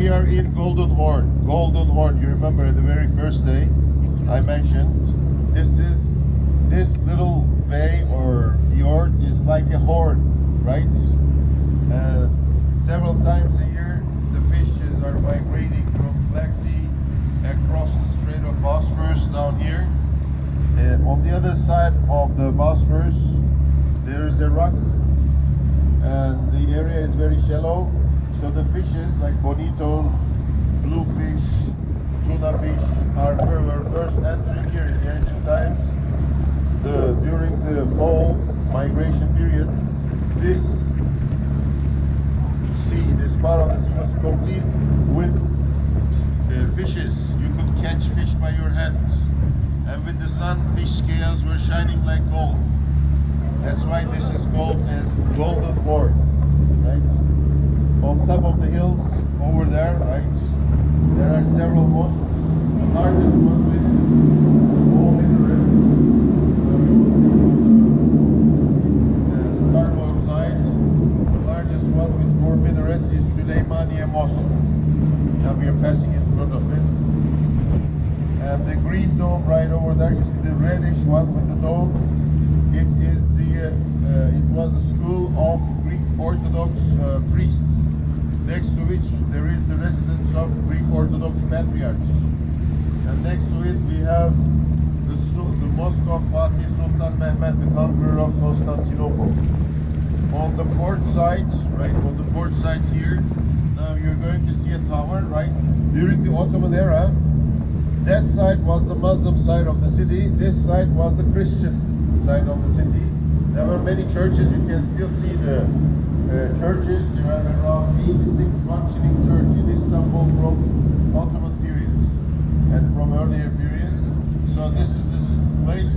we are in Golden Horn. Golden Horn, you remember the very first day I mentioned, this little bay or fjord is like a horn, right? Several times a year the fishes are migrating from Black Sea across the Strait of Bosphorus down here. On the other side of the Bosphorus there is a rock, and the area is very shallow, so the fishes like bonitos, bluefish, tuna fish were first entering here in the ancient times. During the fall migration period, this part of the sea was complete with fishes. You could catch fish by your hands, and with the sun fish scales were shining like gold. That's why this is called as Golden Horn, right? On top of the hills over there, right, there are several mosques. The largest one is all in the river. The starboard side, the largest one with 4 minarets is Süleymaniye Mosque. Now we are passing in front of it. And the green dome right over there, you see the reddish one with the dome. It was a school of Greek Orthodox priests, next to which there is the residence of Greek Orthodox patriarchs. And next to it we have the mosque of Fatih Sultan Mehmet, the conqueror of Constantinople. On the port side, right, on the port side here, now you're going to see a tower, right? During the Ottoman era, that side was the Muslim side of the city, this side was the Christian side of the city. There were many churches. You can still see the churches. There are around 86 functioning churches in Istanbul from Ottoman periods and from earlier periods. So this is the place,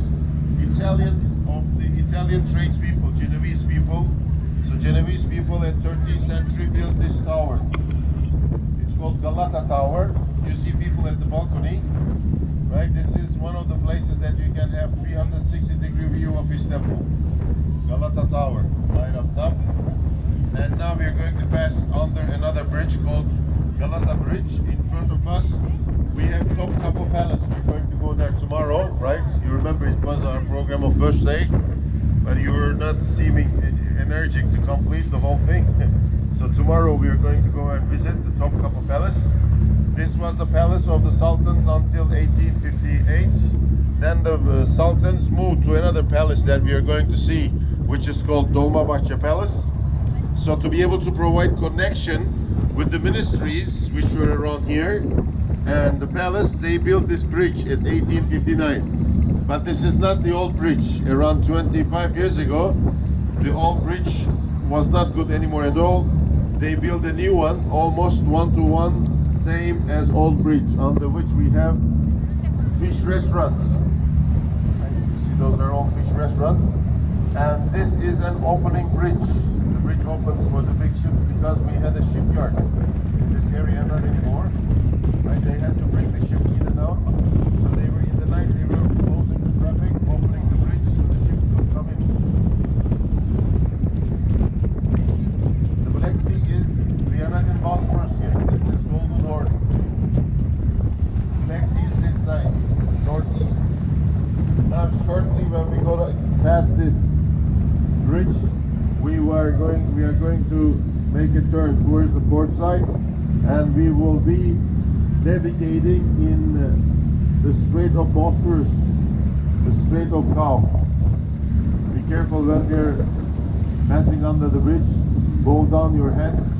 of the Italian tradespeople, Genoese people. So Genoese people in 13th century built this tower. It's called Galata Tower. You see people at the balcony, right? This is one of the places that you can have 360-degree view of Istanbul. Galata Tower, right up top. And now we are going to pass under another bridge called Galata Bridge. In front of us we have Topkapı Palace. We're going to go there tomorrow, right? You remember it was our program of first day, but you were not seeming energetic to complete the whole thing. So tomorrow we are going to go and visit the Topkapı Palace. This was the palace of the Sultans until 1858. Then the Sultans moved to another palace that we are going to see, which is called Dolmabahce Palace. So to be able to provide connection with the ministries which were around here and the palace, they built this bridge in 1859. But this is not the old bridge. Around 25 years ago, the old bridge was not good anymore at all. They built a new one, almost one-to-one, same as old bridge, under which we have fish restaurants. You see, those are all fish restaurants. And this is an opening bridge. The bridge opens for the big ships because we had a shipyard in this area, not anymore. Right? They had to bring the ship in and out. So they were in the night, they were closing the traffic, opening the bridge so the ships could come in. The Black Sea is, we are not in Bosphorus here. This is Golden Horn. Black Sea is this side, northeast. Now shortly when we go past this bridge, we are going to make a turn towards the port side, and we will be navigating in the Strait of Bosphorus, the Strait of Cow. Be careful when you're passing under the bridge. Hold down your hands.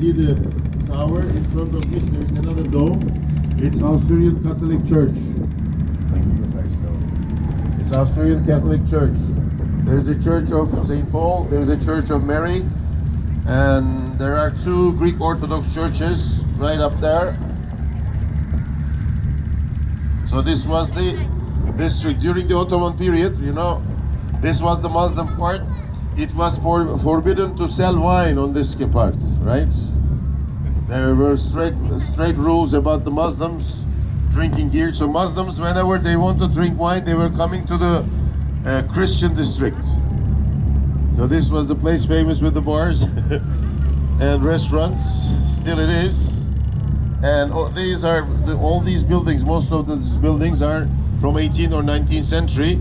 See the tower in front of which there is another dome. It's Australian Catholic Church. It's Australian Catholic Church. There's a church of St. Paul, there's a church of Mary, and there are two Greek Orthodox churches right up there. So this was the district during the Ottoman period. You know, this was the Muslim part. It was forbidden to sell wine on this part, right? There were straight rules about the Muslims drinking here. So Muslims, whenever they want to drink wine, they were coming to the Christian district. So this was the place famous with the bars and restaurants. Still it is. And these are all these buildings. Most of these buildings are from 18th or 19th century.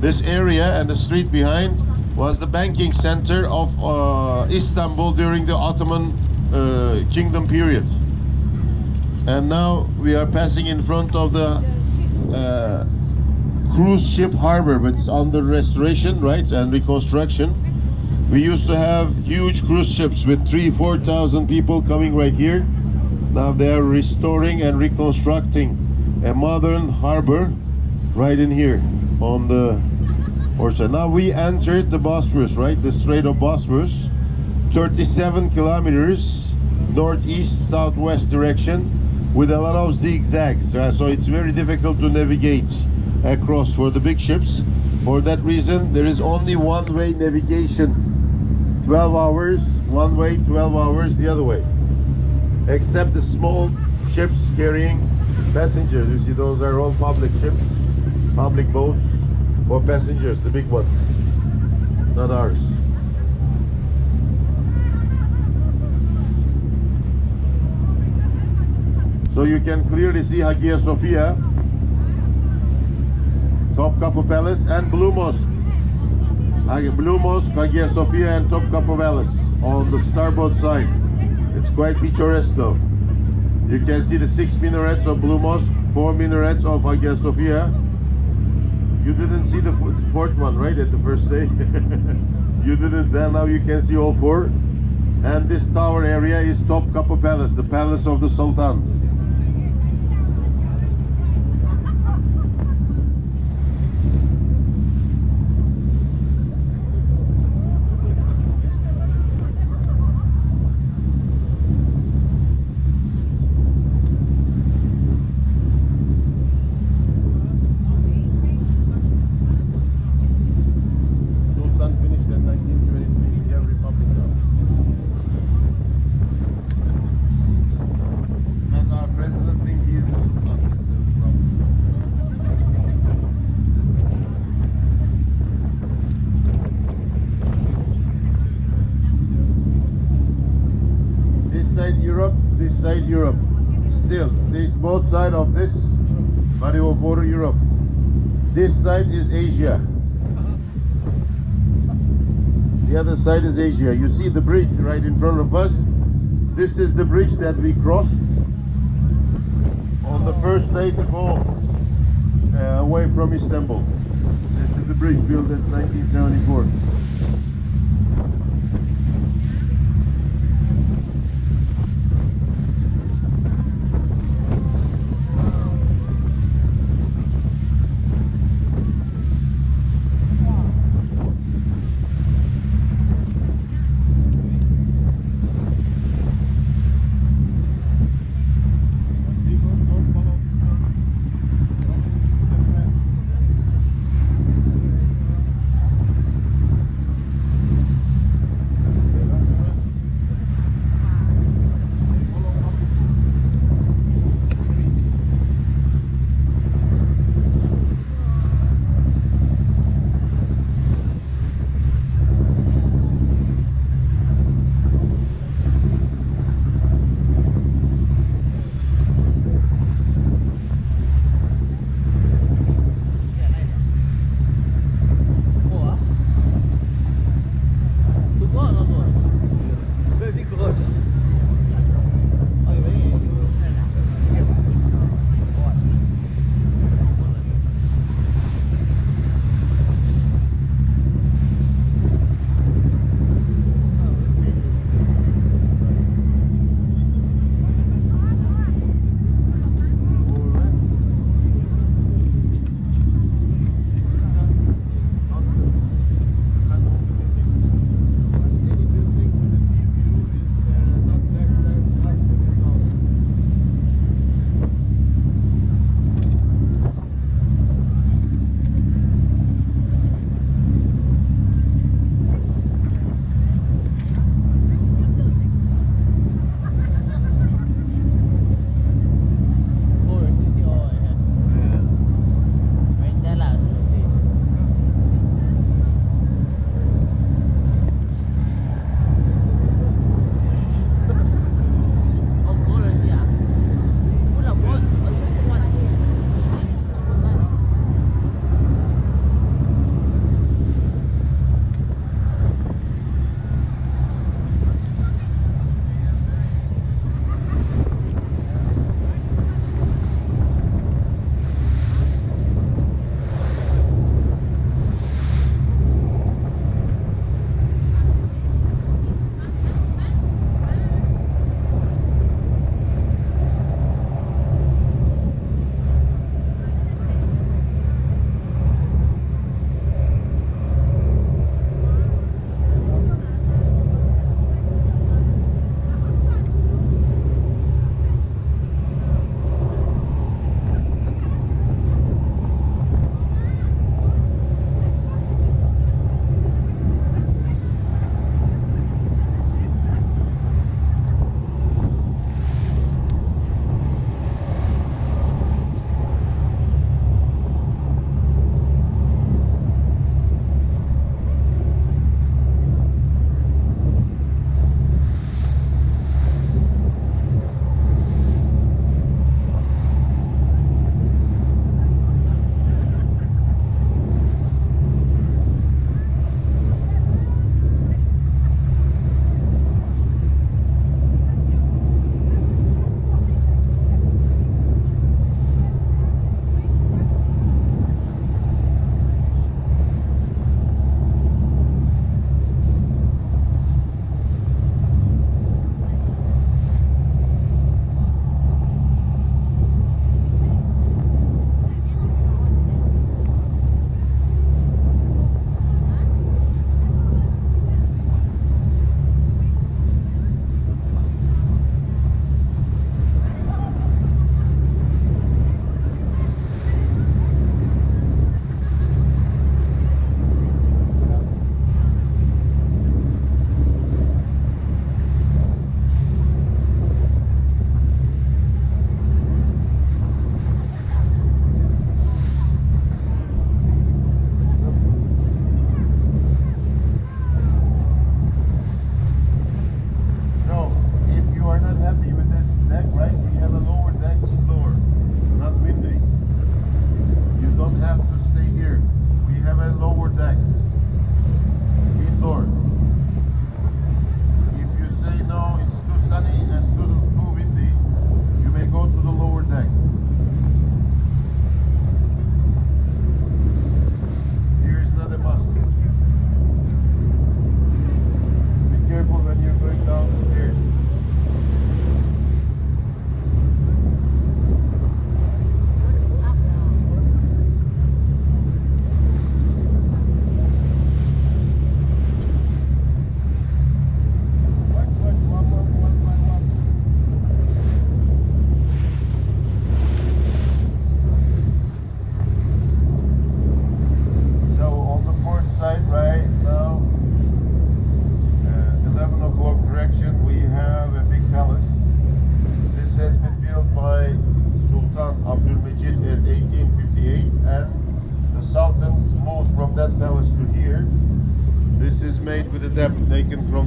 This area and the street behind was the banking center of Istanbul during the Ottoman Kingdom period. And now we are passing in front of the cruise ship harbor, but it's under restoration, right, and reconstruction. We used to have huge cruise ships with 3,000–4,000 people coming right here. Now they are restoring and reconstructing a modern harbor right in here on the ocean. Now we entered the Bosphorus, right, the Strait of Bosphorus, 37 kilometers northeast southwest direction with a lot of zigzags, so it's very difficult to navigate across for the big ships. For that reason, there is only one-way navigation, 12 hours one way, 12 hours the other way, except the small ships carrying passengers. You see, those are all public ships, public boats for passengers, the big ones, not ours. So you can clearly see Hagia Sophia, Topkapı Palace and Blue Mosque. Blue Mosque, Hagia Sophia and Topkapı Palace on the starboard side. It's quite picturesque though. You can see the 6 minarets of Blue Mosque, 4 minarets of Hagia Sophia. You didn't see the fourth one, right, at the first day? You didn't, then now you can see all 4. And this tower area is Topkapı Palace, the palace of the Sultan. This side Europe, still this both side of this body of water Europe. This side is Asia, the other side is Asia. You see the bridge right in front of us. This is the bridge that we crossed on the first day to go away from Istanbul. This is the bridge built in 1974.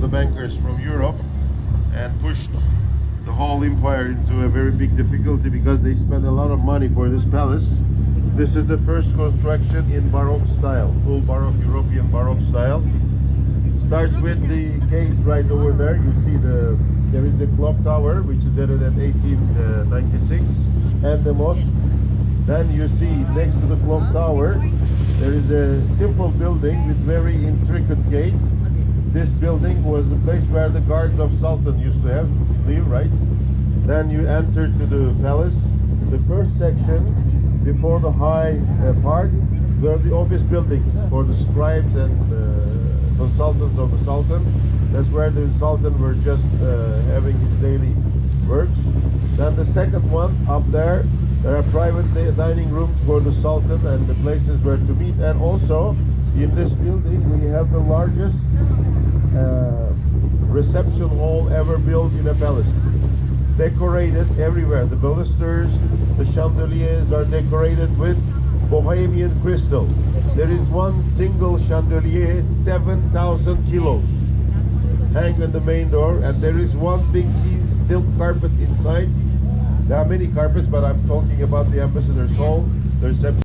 the bankers from Europe and pushed the whole empire into a very big difficulty because they spent a lot of money for this palace. This is the first construction in Baroque style, full Baroque, European Baroque style. Starts with the gate right over there. You see there is the clock tower, which is added at 1896, and the mosque. Then you see next to the clock tower, there is a simple building with very intricate gate. This building was the place where the guards of Sultan used to live, right? Then you enter to the palace. The first section, before the high part, were the office buildings for the scribes and consultants of the Sultan. That's where the Sultan were just having his daily works. Then the second one, up there, there are private dining rooms for the Sultan and the places where to meet. And also, in this building, we have the largest reception hall ever built in a palace. Decorated everywhere. The balusters, the chandeliers are decorated with Bohemian crystal. There is one single chandelier, 7,000 kilos, hang on the main door, and there is one big silk carpet inside. There are many carpets, but I'm talking about the ambassador's hall, the reception.